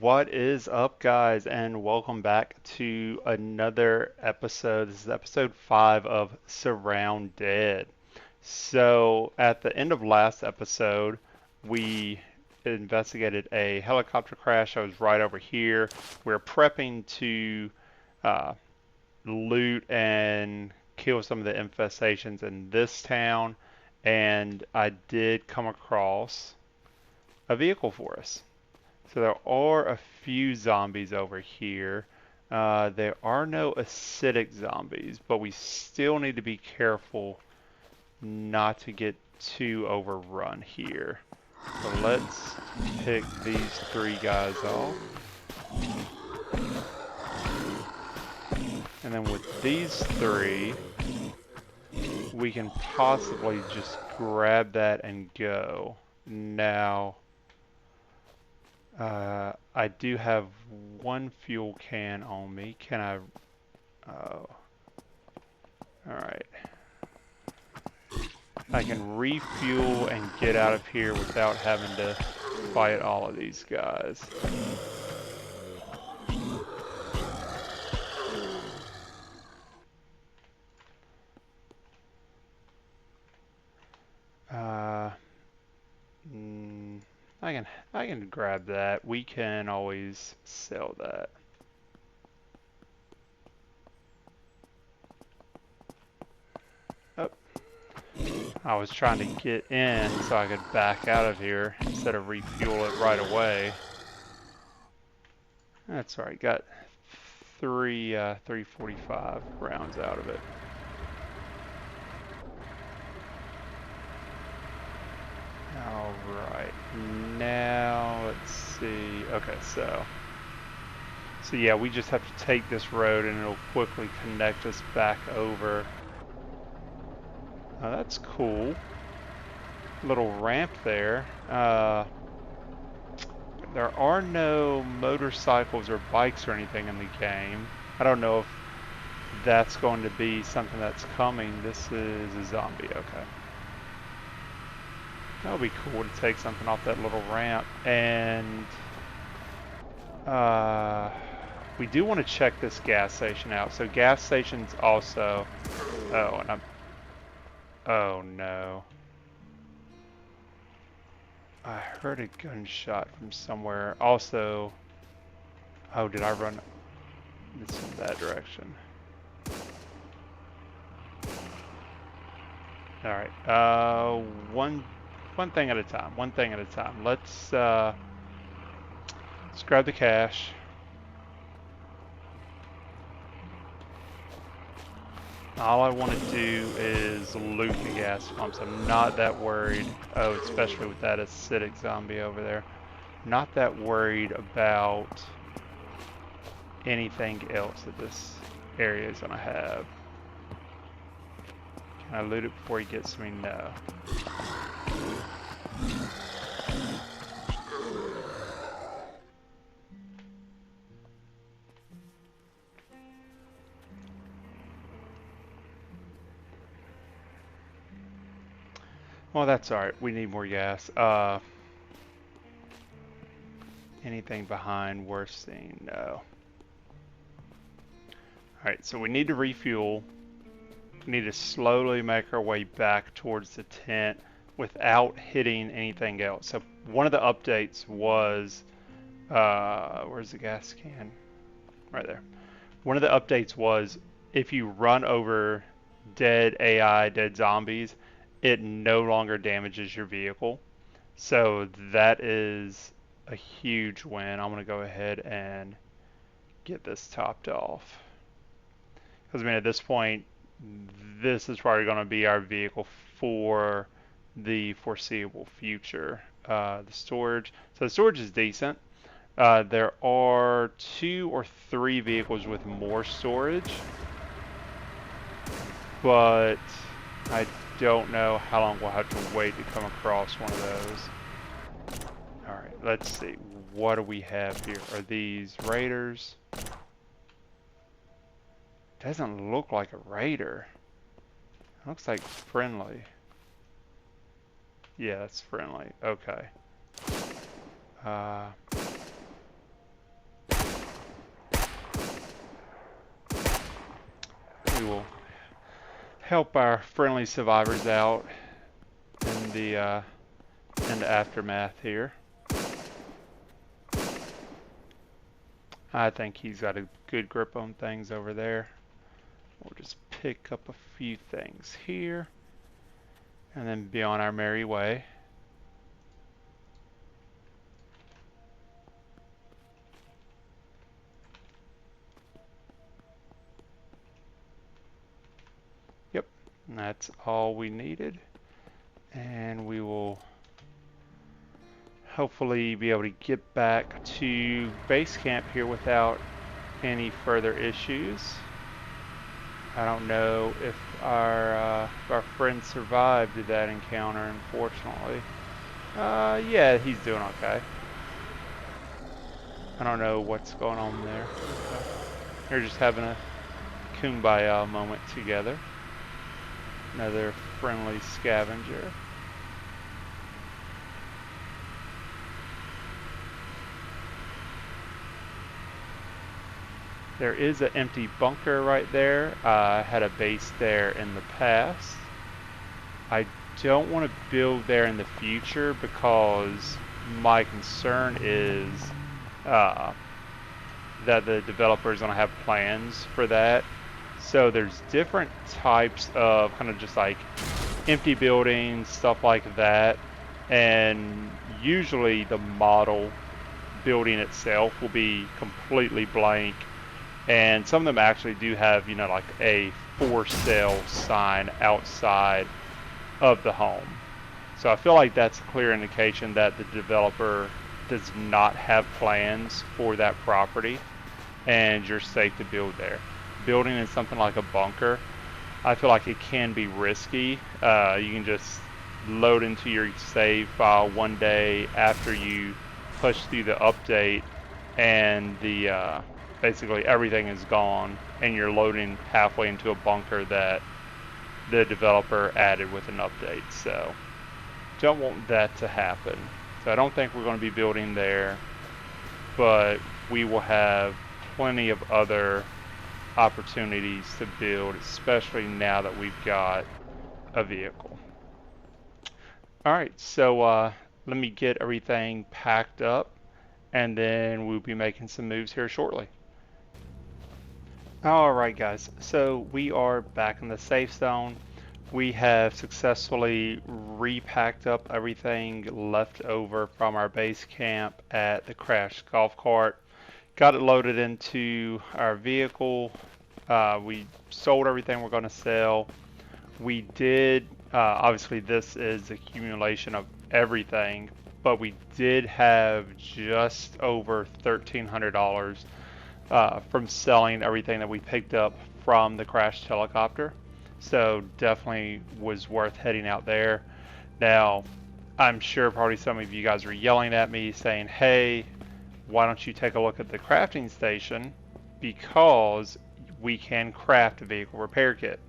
What is up, guys, and welcome back to another episode. This is episode 5 of SurrounDead. So, at the end of last episode, we investigated a helicopter crash that was right over here. We're prepping to uh, loot and kill some of the infestations in this town, and I did come across a vehicle for us. So there are a few zombies over here. There are no acidic zombies, but we still need to be careful not to get too overrun here. So let's pick these three guys off. And then with these three, we can possibly just grab that and go. Now, I do have one fuel can on me. Can I? Oh. Alright. I can refuel and get out of here without having to fight all of these guys. I can grab that. We can always sell that. Oh. I was trying to get in so I could back out of here instead of refuel it right away. That's alright. Got 345 rounds out of it. Alright, now let's see. Okay, so yeah, we just have to take this road and it'll quickly connect us back over. That's cool. Little ramp there. There are no motorcycles or bikes or anything in the game. I don't know if that's going to be something that's coming. This is a zombie, okay. That would be cool to take something off that little ramp. And we do want to check this gas station out. So gas stations also. Oh, and oh no. I heard a gunshot from somewhere. Also, oh, did I run this in that direction? All right. One thing at a time. One thing at a time. Let's grab the cash. All I want to do is loot the gas pumps. I'm not that worried. Oh, especially with that acidic zombie over there. Not that worried about anything else that this area is going to have. Can I loot it before he gets me? No. Well, that's alright. We need more gas. Anything behind? Worst thing? No. Alright, so we need to refuel. We need to slowly make our way back towards the tent without hitting anything else. So one of the updates was, where's the gas can? Right there. One of the updates was if you run over dead AI, dead zombies, it no longer damages your vehicle. So that is a huge win. I'm going to go ahead and get this topped off. Because I mean, at this point, this is probably going to be our vehicle for the foreseeable future. The storage. So the storage is decent. There are 2 or 3 vehicles with more storage, but I don't know how long we'll have to wait to come across one of those. Alright, let's see. What do we have here? Are these raiders? Doesn't look like a raider. Looks like friendly. Yeah, it's friendly. Okay. we will help our friendly survivors out in the aftermath here. I think he's got a good grip on things over there. We'll just pick up a few things here and then be on our merry way. Yep, and that's all we needed. And we will hopefully be able to get back to base camp here without any further issues. I don't know if our friend survived that encounter, unfortunately. Yeah, he's doing okay. I don't know what's going on there. They're just having a kumbaya moment together. Another friendly scavenger. There is an empty bunker right there. I had a base there in the past. I don't want to build there in the future because my concern is that the developer is going to have plans for that. So there's different types of kind of just like empty buildings, stuff like that. And usually the model building itself will be completely blank. And some of them actually do have, you know, like a for sale sign outside of the home. So I feel like that's a clear indication that the developer does not have plans for that property and you're safe to build there. Building in something like a bunker, I feel like it can be risky. You can just load into your save file one day after you push through the update and the basically everything is gone and you're loading halfway into a bunker that the developer added with an update. So don't want that to happen. So I don't think we're going to be building there, but we will have plenty of other opportunities to build, especially now that we've got a vehicle. All right, so let me get everything packed up and then we'll be making some moves here shortly. Alright guys, so we are back in the safe zone. We have successfully repacked up everything left over from our base camp at the crashed golf cart. Got it loaded into our vehicle. We sold everything we're going to sell. We did, obviously this is accumulation of everything, but we did have just over $1,300 from selling everything that we picked up from the crashed helicopter. So definitely was worth heading out there. Now, I'm sure probably some of you guys are yelling at me saying, hey, why don't you take a look at the crafting station? Because we can craft a vehicle repair kit.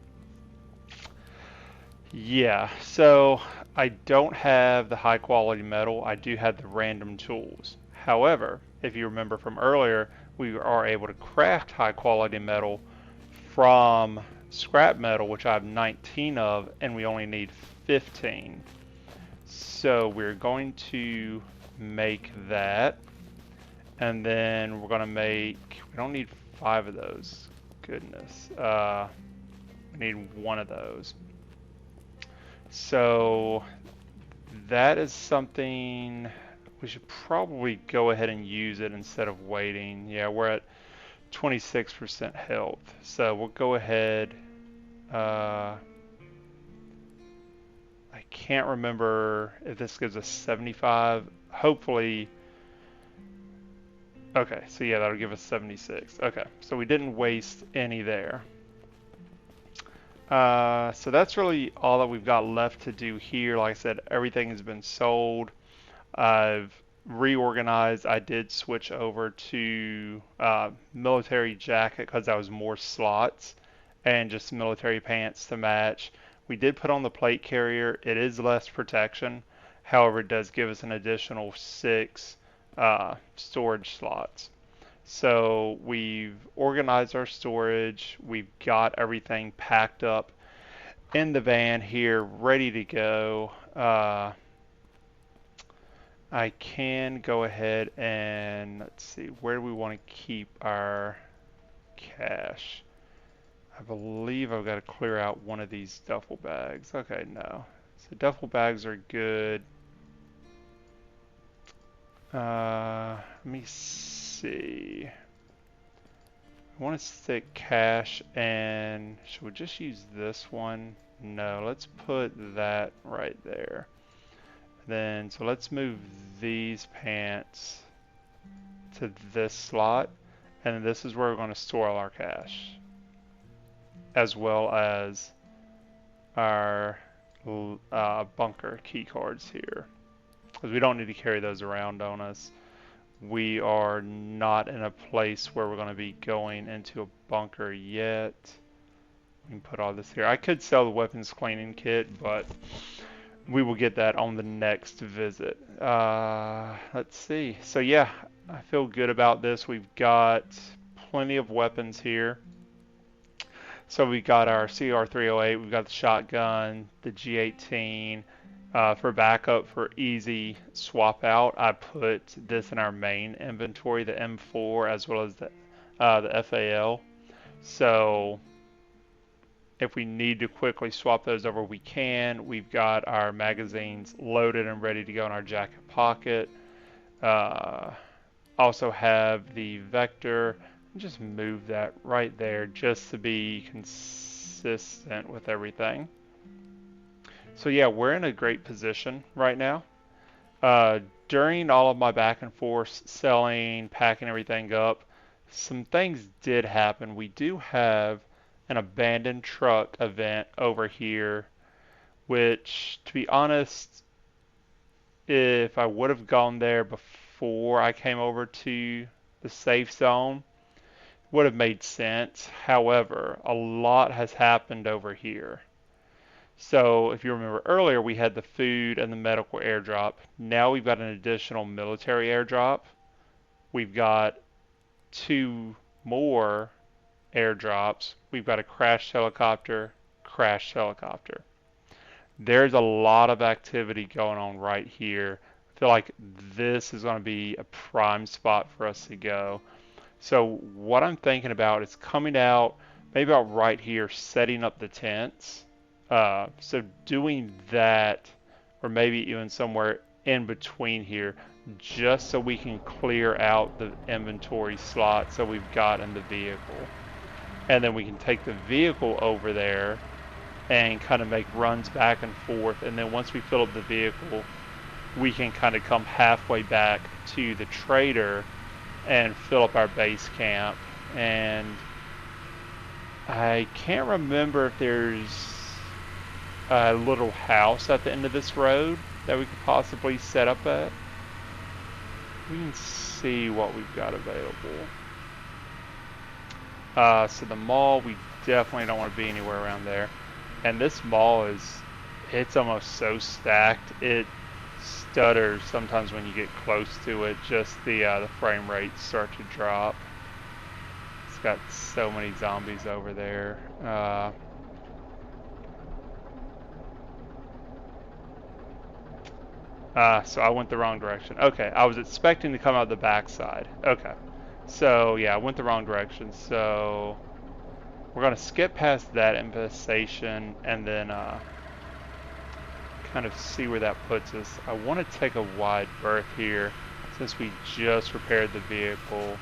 Yeah, so I don't have the high quality metal. I do have the random tools. However, if you remember from earlier, we are able to craft high quality metal from scrap metal, which I have 19 of, and we only need 15. So we're going to make that, and then we're going to make, we don't need 5 of those, goodness, we need 1 of those. So that is something we should probably go ahead and use it instead of waiting. Yeah, we're at 26% health. So we'll go ahead. I can't remember if this gives us 75. Hopefully. Okay, so yeah, that'll give us 76. Okay, so we didn't waste any there. So that's really all that we've got left to do here. Like I said, everything has been sold. I've reorganized. I did switch over to military jacket because that was more slots, and just military pants to match. We did put on the plate carrier. It is less protection. However, it does give us an additional 6 storage slots. So we've organized our storage. We've got everything packed up in the van here, ready to go. I can go ahead and let's see, where do we want to keep our cash? I believe I've got to clear out one of these duffel bags. Okay, no. So duffel bags are good. Let me see. I want to stick cash and should we just use this one? No, let's put that right there. Then, so let's move these pants to this slot, and this is where we're going to store all our cash, as well as our bunker key cards here, because we don't need to carry those around on us. We are not in a place where we're going to be going into a bunker yet. We can put all this here. I could sell the weapons cleaning kit, but we will get that on the next visit. Let's see. So yeah, I feel good about this. We've got plenty of weapons here. So we got our CR308, we've got the shotgun, the G18. For backup, for easy swap out, I put this in our main inventory, the M4 as well as the FAL. So if we need to quickly swap those over, we can. We've got our magazines loaded and ready to go in our jacket pocket. Also have the Vector. Just move that right there just to be consistent with everything. So yeah, we're in a great position right now. During all of my back and forth selling, packing everything up, some things did happen. We do have an abandoned truck event over here, which, to be honest, if I would have gone there before I came over to the safe zone, would have made sense. However, a lot has happened over here. So if you remember earlier, we had the food and the medical airdrop. Now we've got an additional military airdrop. We've got 2 more airdrops. We've got a crashed helicopter, crashed helicopter. There's a lot of activity going on right here. I feel like this is going to be a prime spot for us to go. So what I'm thinking about is coming out maybe about right here, setting up the tents. So doing that, or maybe even somewhere in between here, just so we can clear out the inventory slot so we've got in the vehicle. And then we can take the vehicle over there and kind of make runs back and forth. And then once we fill up the vehicle, we can kind of come halfway back to the trader and fill up our base camp. And I can't remember if there's a little house at the end of this road that we could possibly set up at. We can see what we've got available. So the mall, we definitely don't want to be anywhere around there. And this mall it's almost so stacked, it stutters sometimes when you get close to it. Just the frame rates start to drop. It's got so many zombies over there. So I went the wrong direction. Okay, I was expecting to come out the backside. Okay, so yeah, I went the wrong direction. So we're gonna skip past that infestation and then kind of see where that puts us. I want to take a wide berth here since we just repaired the vehicle.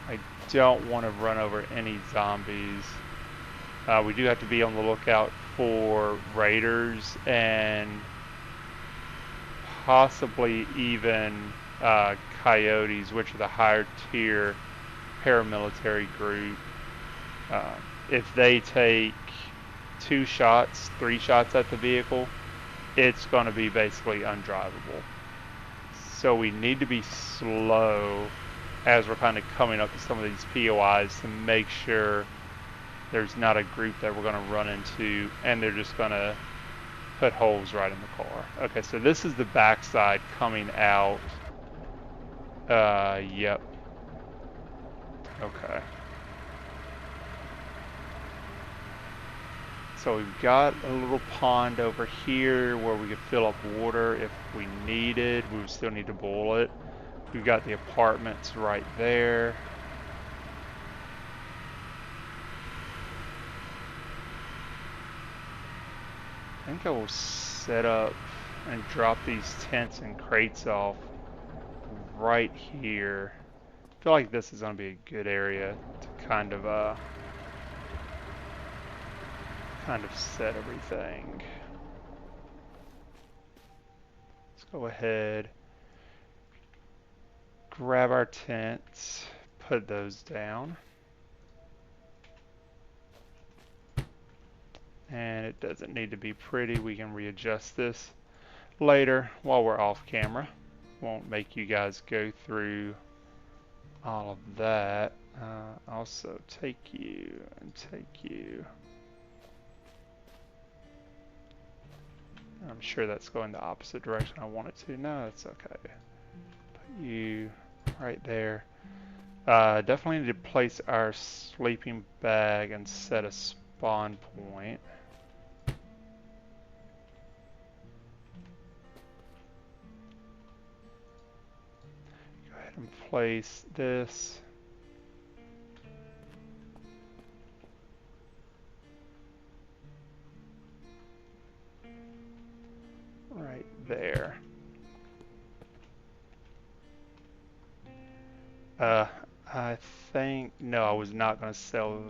I don't want to run over any zombies. We do have to be on the lookout for raiders and possibly even coyotes, which are the higher tier paramilitary group. If they take 2 shots, 3 shots at the vehicle, it's going to be basically undrivable. So we need to be slow as we're kind of coming up to some of these POIs to make sure there's not a group that we're going to run into and they're just going to put holes right in the car. Okay, so this is the backside coming out. Yep. Okay. So we've got a little pond over here where we could fill up water if we needed. We would still need to boil it. We've got the apartments right there. I think I will set up and drop these tents and crates off right here. I feel like this is going to be a good area to kind of set everything. Let's go ahead, grab our tents, put those down. And it doesn't need to be pretty. We can readjust this later while we're off camera. Won't make you guys go through all of that. Also take you and take you. I'm sure that's going the opposite direction I want it to. No, that's okay. Put you right there. Definitely need to place our sleeping bag and set a spawn point. Go ahead and place this. Right there. I think, no, I was not going to sell.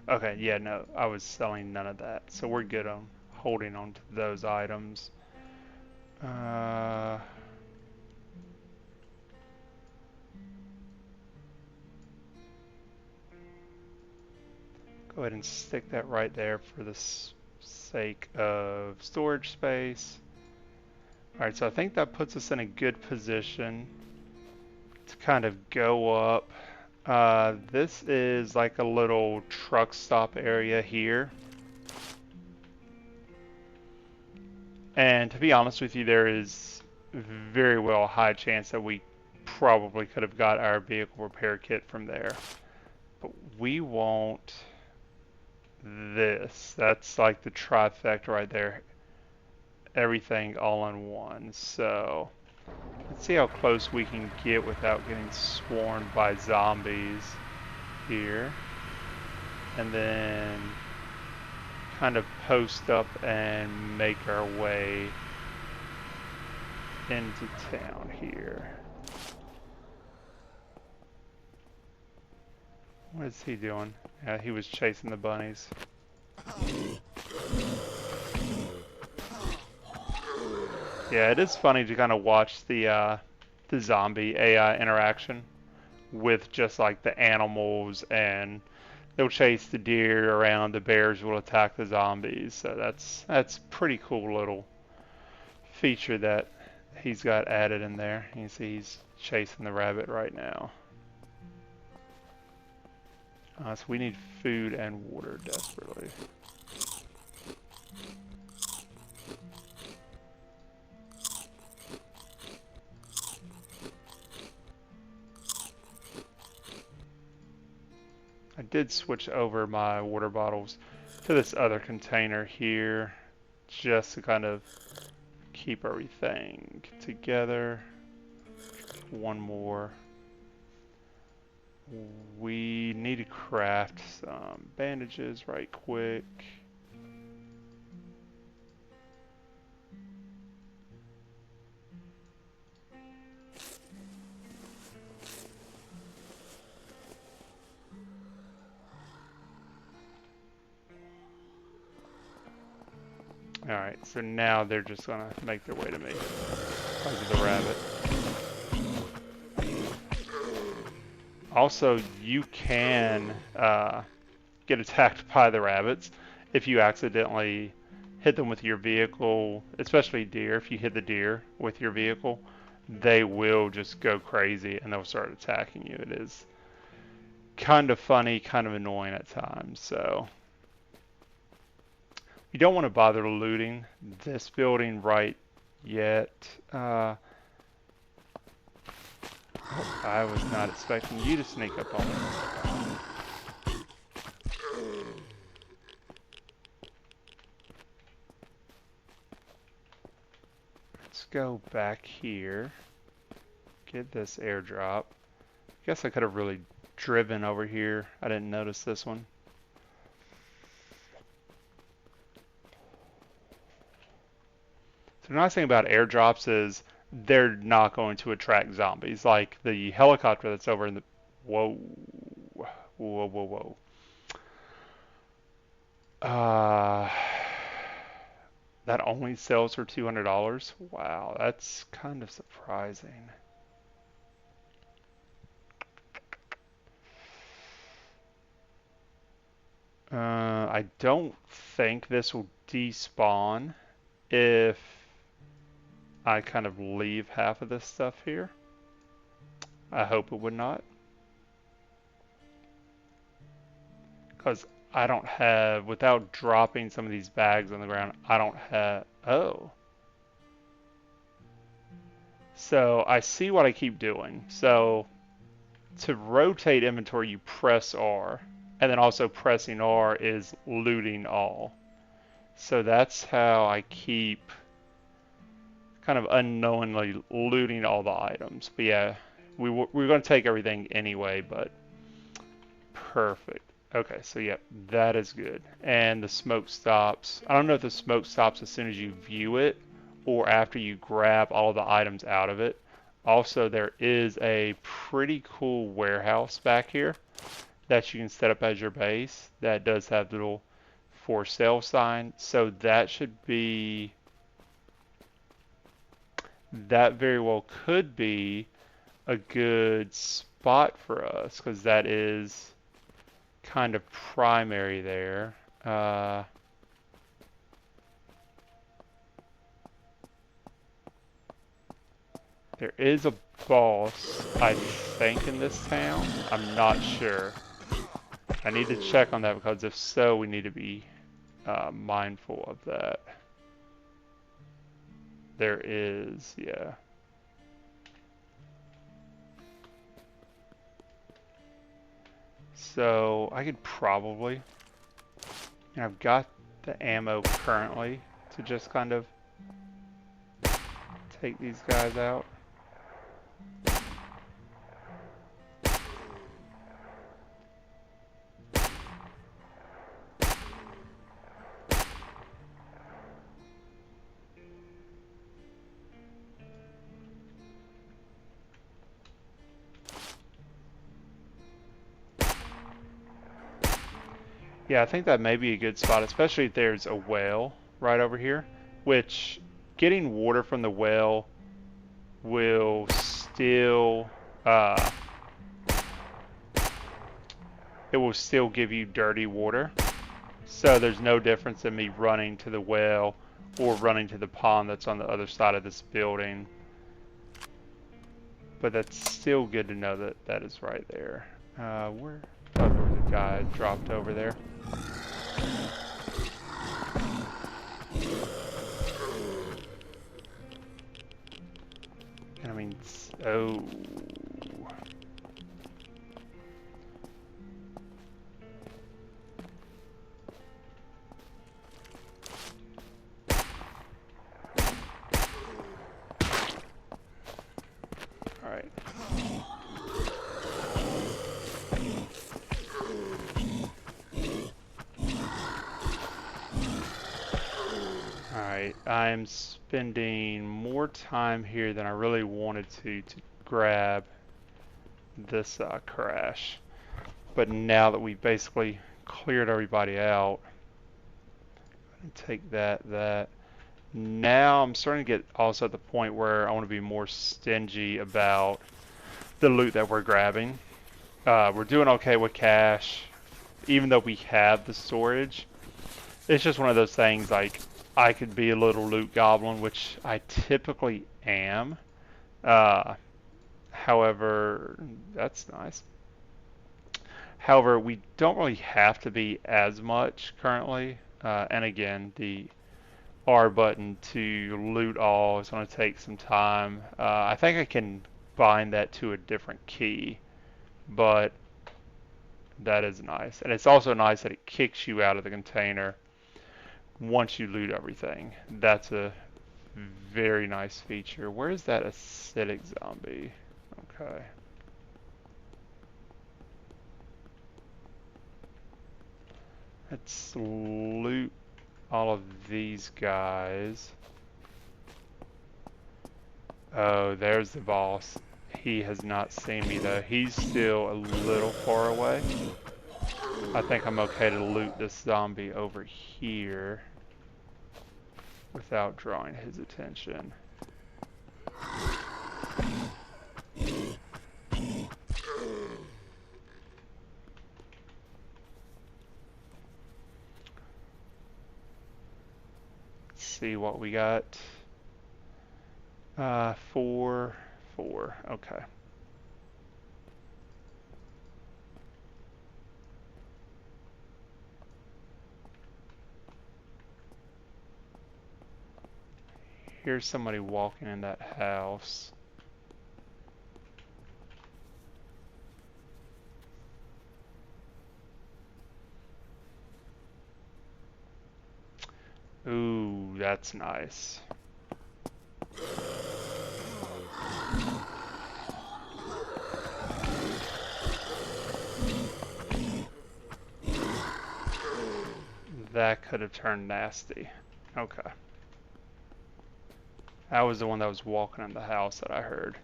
Okay, yeah, no, I was selling none of that. So we're good on holding on to those items. Go ahead and stick that right there for the sake of storage space. Alright, so I think that puts us in a good position to kind of go up. This is like a little truck stop area here. And to be honest with you, there is very well a high chance that we probably could have got our vehicle repair kit from there. But we want this. That's like the trifecta right there. Everything all in one. So let's see how close we can get without getting swarmed by zombies here. And then kind of post up and make our way into town here. What is he doing? Yeah, he was chasing the bunnies. Yeah, it is funny to kind of watch the zombie AI interaction with just like the animals, and they'll chase the deer around, the bears will attack the zombies. So that's pretty cool little feature that he's got added in there. You can see he's chasing the rabbit right now. So we need food and water desperately. I did switch over my water bottles to this other container here just to kind of keep everything together. One more. We need to craft some bandages right quick. Alright, so now they're just gonna make their way to me because of the rabbit. Also, you can get attacked by the rabbits if you accidentally hit them with your vehicle, especially deer. If you hit the deer with your vehicle, they will just go crazy and they'll start attacking you. It is kind of funny, kind of annoying at times. So you don't want to bother looting this building right yet. Oh, I was not expecting you to sneak up on me. Let's go back here. Get this airdrop. Guess I could have really driven over here. I didn't notice this one. So the nice thing about airdrops is they're not going to attract zombies. Like the helicopter that's over in the... Whoa. Whoa, whoa, whoa. That only sells for $200? Wow, that's kind of surprising. I don't think this will despawn if I kind of leave half of this stuff here. I hope it would not. Because I don't have, without dropping some of these bags on the ground, I don't have, oh. So I see what I keep doing. So to rotate inventory, you press R. And then also pressing R is looting all. So that's how I keep kind of unknowingly looting all the items. But yeah, we're going to take everything anyway, but perfect. Okay, so yeah, that is good. And the smoke stops. I don't know if the smoke stops as soon as you view it or after you grab all the items out of it. Also, there is a pretty cool warehouse back here that you can set up as your base that does have the little for sale sign. So that should be, that very well could be a good spot for us because that is kind of primary there. There is a boss, I think, in this town. I'm not sure. I need to check on that because if so, we need to be mindful of that. There is, yeah. So I could probably, and I've got the ammo currently to just kind of take these guys out. Yeah, I think that may be a good spot, especially if there's a well right over here, which getting water from the well will still, it will still give you dirty water. So there's no difference in me running to the well or running to the pond that's on the other side of this building. But that's still good to know that that is right there. Where? Oh, there was a guy dropped over there. And I mean, oh. All right. Alright, I'm spending more time here than I really wanted to grab this crash. But now that we've basically cleared everybody out, take that. Now I'm starting to get also at the point where I want to be more stingy about the loot that we're grabbing. We're doing okay with cash, even though we have the storage. It's just one of those things like, I could be a little loot goblin, which I typically am. However, that's nice. However, we don't really have to be as much currently. And again, the R button to loot all is going to take some time. I think I can bind that to a different key, but that is nice. And it's also nice that it kicks you out of the container once you loot everything. That's a very nice feature. Where is that acidic zombie? Okay. Let's loot all of these guys. Oh, there's the boss. He has not seen me though. He's still a little far away. I think I'm okay to loot this zombie over here without drawing his attention. Let's see what we got. 4, 4. Okay. Here's somebody walking in that house. Ooh, that's nice. That could have turned nasty. Okay. That was the one that was walking in the house that I heard.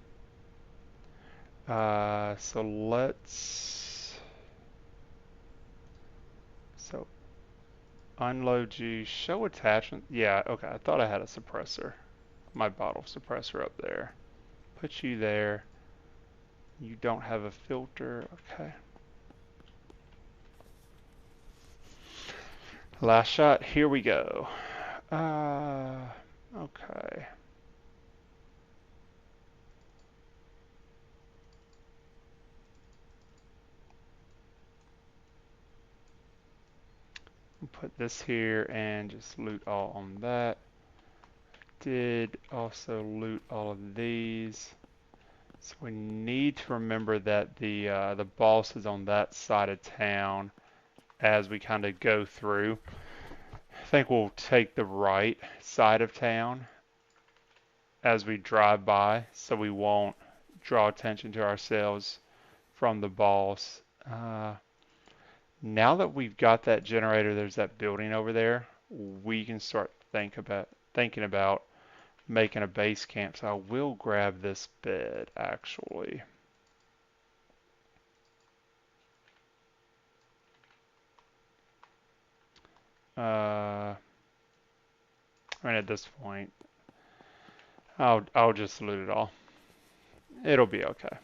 So let's... So, unload you. Show attachment. Yeah, okay. I thought I had a suppressor. My bottle suppressor up there. Put you there. You don't have a filter. Okay. Last shot. Here we go. Okay. Put this here and just loot all on that. Did also loot all of these. So we need to remember that the boss is on that side of town as we kind of go through. I think we'll take the right side of town as we drive by so we won't draw attention to ourselves from the boss. Now that we've got that generator, there's that building over there, we can start thinking about making a base camp. So I will grab this bed actually. I mean at this point, I'll just loot it all. It'll be okay.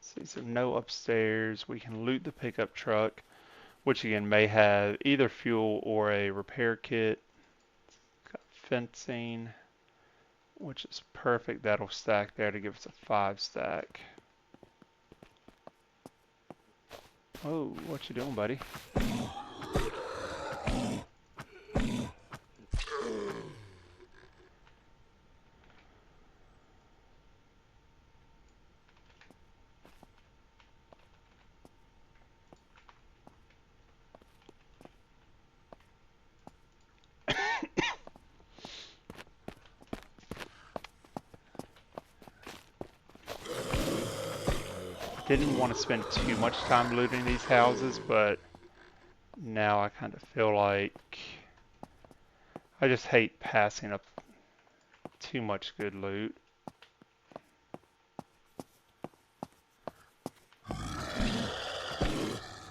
See, so no upstairs. We can loot the pickup truck, which again may have either fuel or a repair kit. Got fencing, which is perfect. That'll stack there to give us a 5 stack. Oh, what you doing, buddy? Didn't want to spend too much time looting these houses, but now I kind of feel like I just hate passing up too much good loot.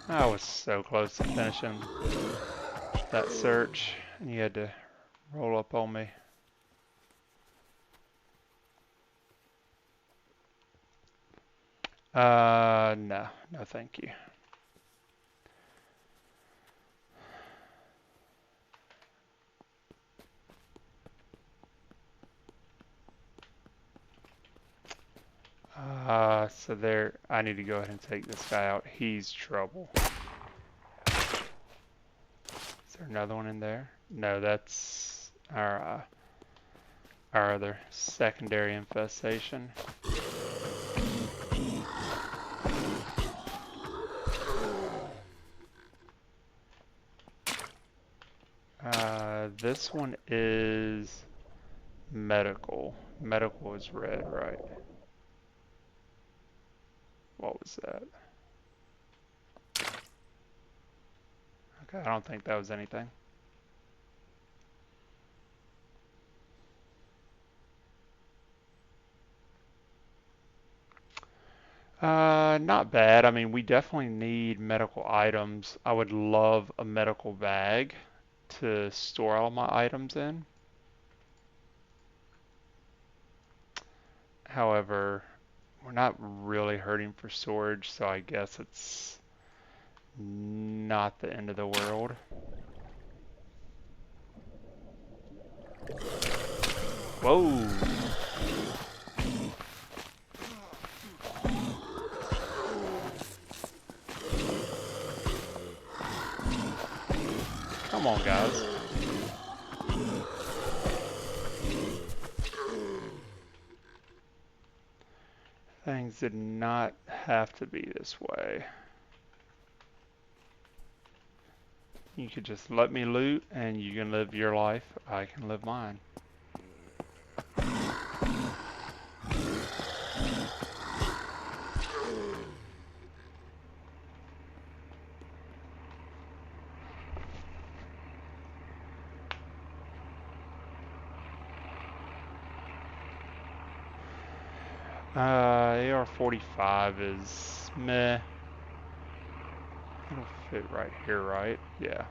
I was so close to finishing that search, and you had to roll up on me. No, thank you. So there, I need to go ahead and take this guy out. He's trouble. there another one in there? No, that's our other secondary infestation. This one is medical. Medical is red, right? What was that? Okay, I don't think that was anything. Not bad. I mean, we definitely need medical items. I would love a medical bag to store all my items in. However, we're not really hurting for storage, so I guess it's not the end of the world. Whoa! Come on, guys. Things did not have to be this way. You could just let me loot and you can live your life. I can live mine. AR-45 is meh. It'll fit right here, right? Yeah.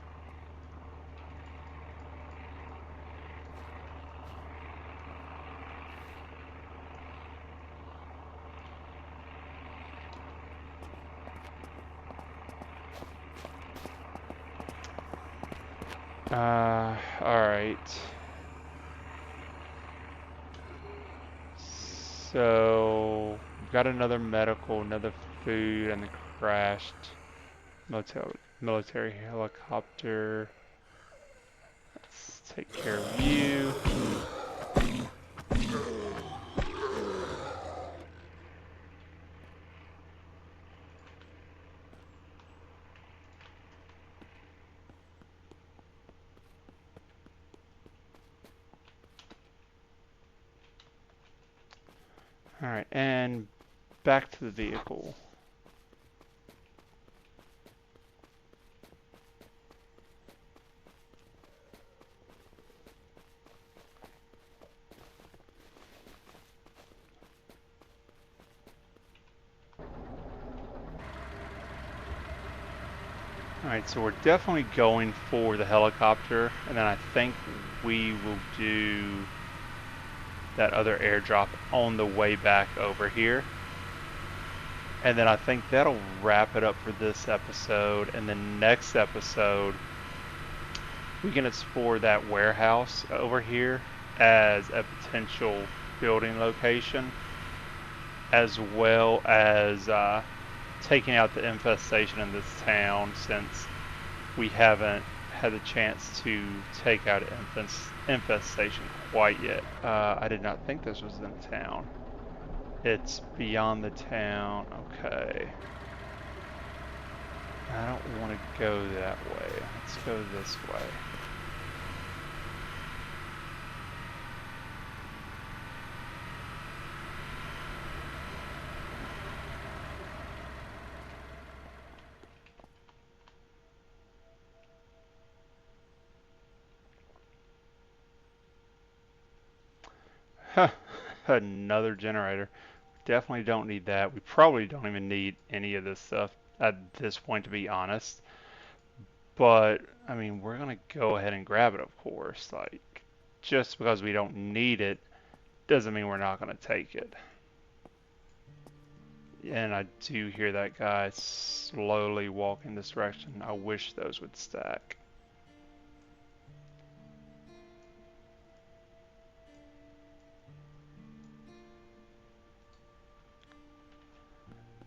Alright. So, we've got another medical, another food, and the crashed military helicopter. Let's take care of you. Alright, and back to the vehicle. Alright, so we're definitely going for the helicopter, and then I think we will do that other airdrop on the way back over here. And then I think that'll wrap it up for this episode. And the next episode, we can explore that warehouse over here as a potential building location, as well as taking out the infestation in this town, since we haven't had the chance to take out an infestation quite yet. I did not think this was in town. It's beyond the town. Okay. I don't want to go that way. Let's go this way. Another generator. Definitely don't need that. We probably don't even need any of this stuff at this point, to be honest. But, I mean, we're going to go ahead and grab it, of course. Like, just because we don't need it doesn't mean we're not going to take it. And I do hear that guy slowly walking this direction. I wish those would stack.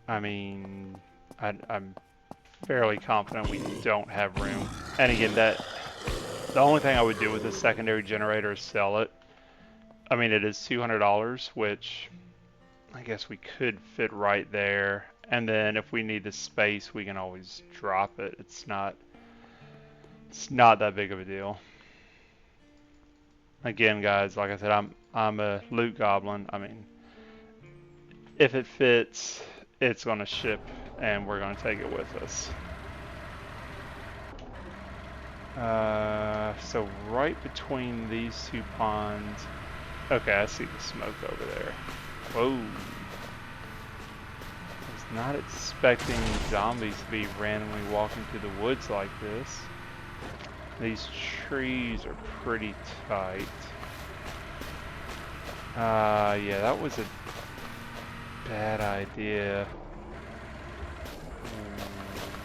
I mean, I'm fairly confident we don't have room. And again, that The only thing I would do with this secondary generator is sell it. I mean, it is $200, which I guess we could fit right there. And then if we need the space, we can always drop it. It's not that big of a deal. Again, guys, like I said, I'm a loot goblin. I mean, if it fits, it's gonna ship, and we're gonna take it with us. So right between these two ponds. Okay, I see the smoke over there. Whoa. I was not expecting zombies to be randomly walking through the woods like this. These trees are pretty tight. Yeah, that was a bad idea.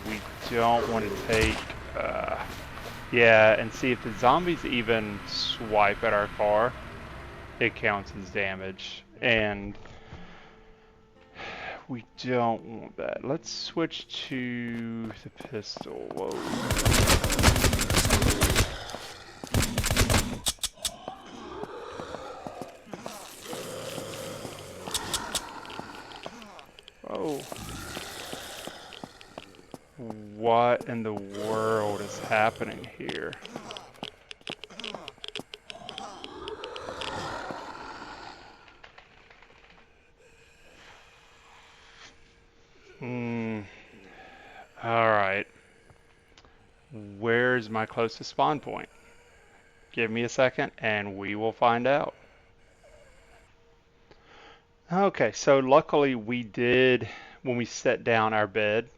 We don't want to take, yeah, and see if the zombies even swipe at our car, it counts as damage, and we don't want that. Let's switch to the pistol. Whoa. Oh. What in the world is happening here? Alright. Where's my closest spawn point? Give me a second and we will find out. Okay, so luckily we did, when we set down our bed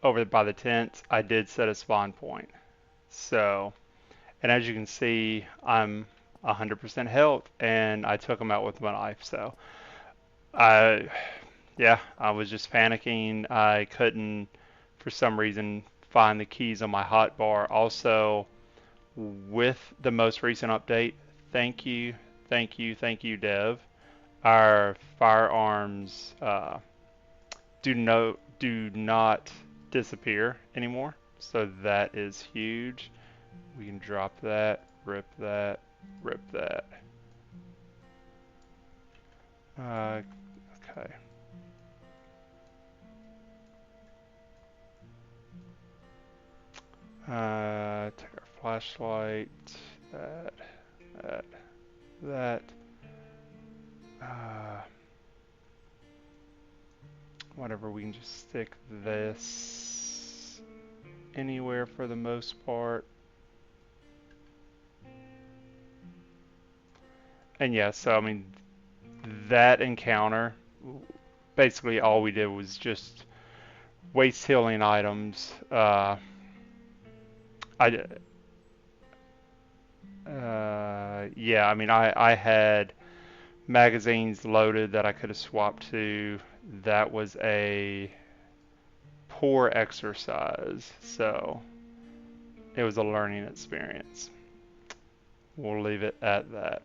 over by the tent, I did set a spawn point. So, and as you can see, I'm 100% health and I took them out with my knife. So, yeah, I was just panicking. I couldn't, for some reason, find the keys on my hotbar. Also, with the most recent update, thank you, Dev. Our firearms do not disappear anymore, so that is huge. We can drop that, rip that, rip that. Okay. Take our flashlight, that. Whatever, we can just stick this anywhere for the most part. And yeah, so I mean, that encounter, basically all we did was just waste healing items. Yeah, I mean, I had magazines loaded that I could have swapped to. That was a poor exercise, so it was a learning experience. We'll leave it at that.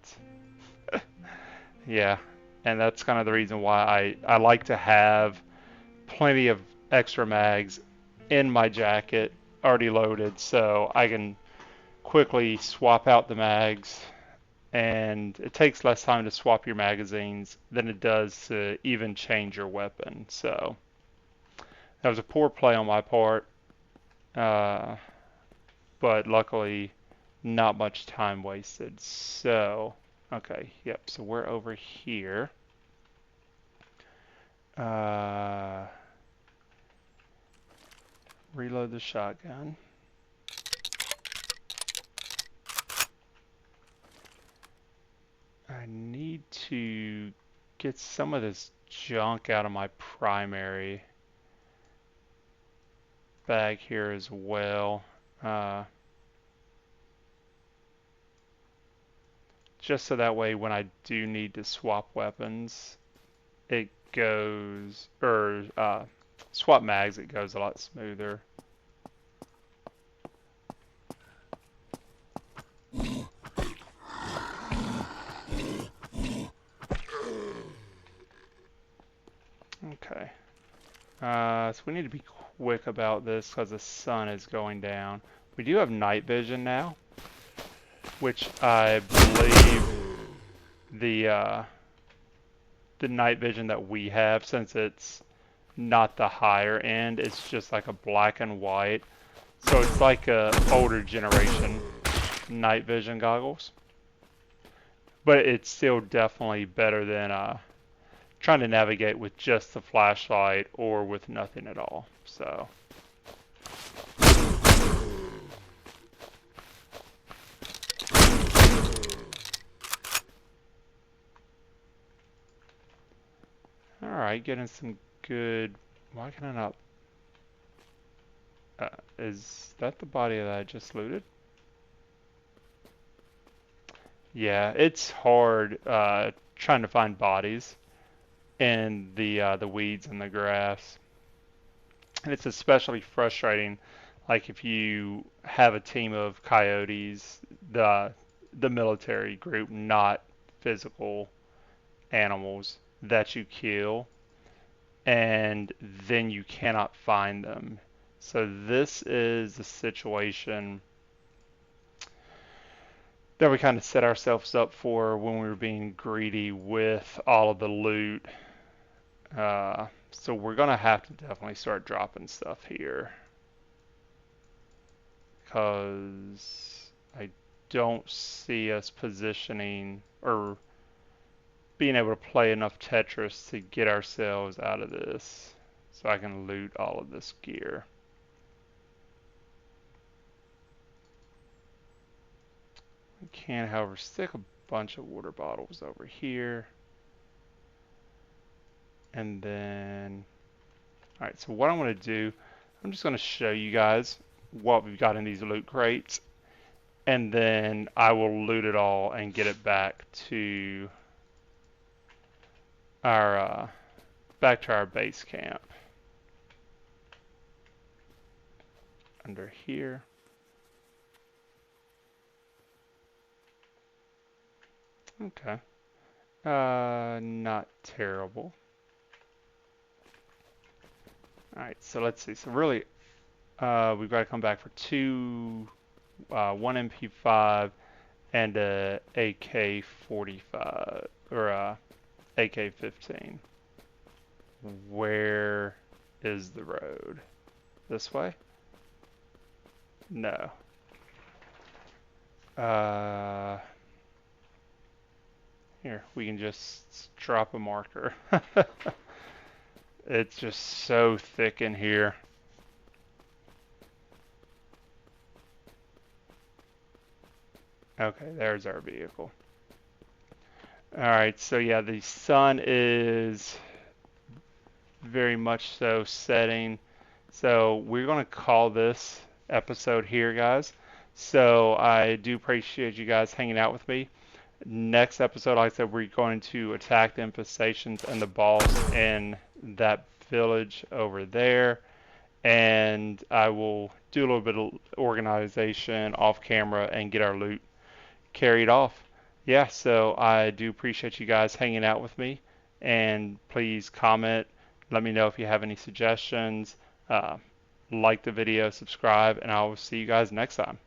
Yeah, and that's kind of the reason why I like to have plenty of extra mags in my jacket already loaded, so I can quickly swap out the mags, and it takes less time to swap your magazines than it does to even change your weapon. So that was a poor play on my part, but luckily not much time wasted. So, okay, yep, so we're over here. Reload the shotgun. I need to get some of this junk out of my primary bag here as well. Just so that way when I do need to swap weapons, it goes, or swap mags, it goes a lot smoother. Okay. So we need to be quick about this because the sun is going down. We do have night vision now. which I believe the night vision that we have, since it's not the higher end, it's just like a black and white. So it's like a older generation night vision goggles. But it's still definitely better than trying to navigate with just the flashlight or with nothing at all. So. Alright, getting some good... Why can I not... is that the body that I just looted? Yeah, it's hard trying to find bodies in the weeds and the grass. And it's especially frustrating, like if you have a team of coyotes, the military group, not physical animals that you kill, and then you cannot find them. So this is a situation that we kind of set ourselves up for when we were being greedy with all of the loot. So we're gonna have to definitely start dropping stuff here, because I don't see us positioning or being able to play enough Tetris to get ourselves out of this, so I can loot all of this gear. We can, however, stick a bunch of water bottles over here. And then, alright, so what I'm going to do, I'm just going to show you guys what we've got in these loot crates. And then I will loot it all and get it back to our base camp. Under here. Okay. Not terrible. Alright, so let's see. So really, we've got to come back for one MP5 and a AK-45, or AK-15. Where is the road? This way? No. Here, we can just drop a marker. It's just so thick in here. Okay, there's our vehicle. Alright, so yeah, the sun is very much so setting. So we're going to call this episode here, guys. So I do appreciate you guys hanging out with me. Next episode, like I said, we're going to attack the infestations and the boss in that village over there. And I will do a little bit of organization off camera and get our loot carried off. Yeah, so I do appreciate you guys hanging out with me. And please comment. Let me know if you have any suggestions. Like the video, subscribe, and I will see you guys next time.